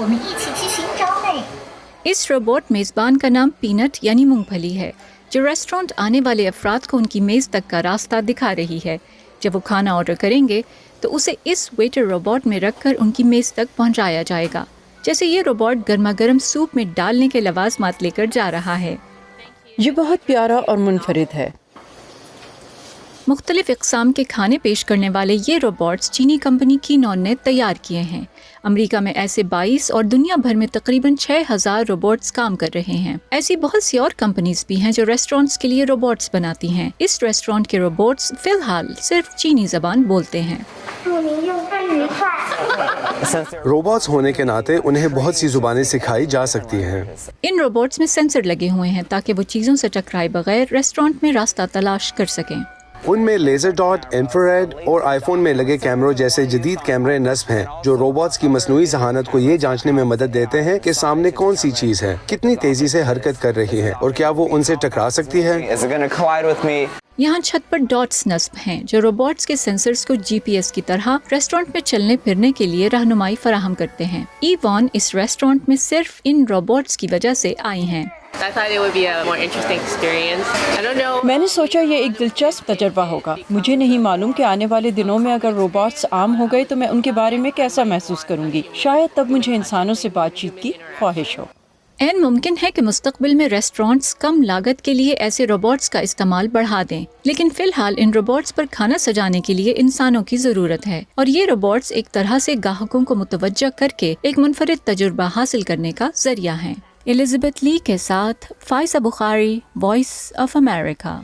我们一起去寻找美。 इस रोबोट मेज़बान का नाम पीनट यानी मूंगफली है, जो रेस्टोरेंट आने वाले अफराद को उनकी मेज़ तक का रास्ता दिखा रही है। जब वो खाना ऑर्डर करेंगे तो उसे इस वेटर रोबोट में रखकर उनकी मेज़ तक पहुंचाया जाएगा। जैसे ये रोबोट गर्मा गर्म सूप में डालने के लवाजमात लेकर जा रहा है। یہ بہت پیارا اور منفرد ہے۔ मुख्तलिफ इक़साम के खाने पेश करने वाले ये रोबोट्स चीनी कंपनी कीनॉन ने तैयार किए हैं। अमेरिका में ऐसे 22 और दुनिया भर में तकरीबन 6000 रोबोट्स काम कर रहे हैं। ऐसी बहुत सी और कंपनीज भी हैं जो रेस्टोरेंट्स के लिए रोबोट्स बनाती हैं। इस रेस्टोरेंट के रोबोट्स फिलहाल सिर्फ चीनी ज़बान बोलते हैं। 祝您用餐愉快。 रोबोट्स होने के नाते उन्हें बहुत सी जुबानें सिखाई जा सकती हैं। इन रोबोट्स में सेंसर लगे हुए हैं ताकि वो चीज़ों से टकराए बगैर रेस्टोरेंट में रास्ता तलाश कर सकें। उनमें लेजर डॉट, इंफ्रारेड और आईफोन में लगे कैमरों जैसे जदीद कैमरे नस्ब हैं, जो रोबोट्स की मसनूई जहानत को ये जांचने में मदद देते हैं कि सामने कौन सी चीज़ है, कितनी तेजी से हरकत कर रही है और क्या वो उनसे टकरा सकती है। Is it going to collide with me? यहाँ छत पर डॉट्स नस्ब हैं जो रोबोट्स के सेंसर्स को जीपीएस की तरह रेस्टोरेंट में चलने फिरने के लिए रहनुमाई फराहम करते हैं। ईवॉन इस रेस्टोरेंट में सिर्फ इन रोबोट्स की वजह से आई हैं। I thought it would be a more interesting experience. I don't know. میں نے سوچا یہ ایک دلچسپ تجربہ ہوگا۔ مجھے نہیں معلوم کہ آنے والے دنوں میں اگر روبوٹس عام ہو گئے تو میں ان کے بارے میں کیسا محسوس کروں گی۔ شاید تب مجھے انسانوں سے بات چیت کی خواہش ہو۔ این ممکن ہے کہ مستقبل میں ریسٹورانٹس کم لاگت کے لیے ایسے روبوٹس کا استعمال بڑھا دیں، لیکن فی الحال ان روبوٹس پر کھانا سجانے کے لیے انسانوں کی ضرورت ہے، اور یہ روبوٹس ایک طرح سے گاہکوں کو متوجہ کر کے ایک منفرد تجربہ حاصل کرنے کا ذریعہ ہیں۔ الزبتھ لی کے ساتھ فائزہ بخاری، وائس آف امریکہ۔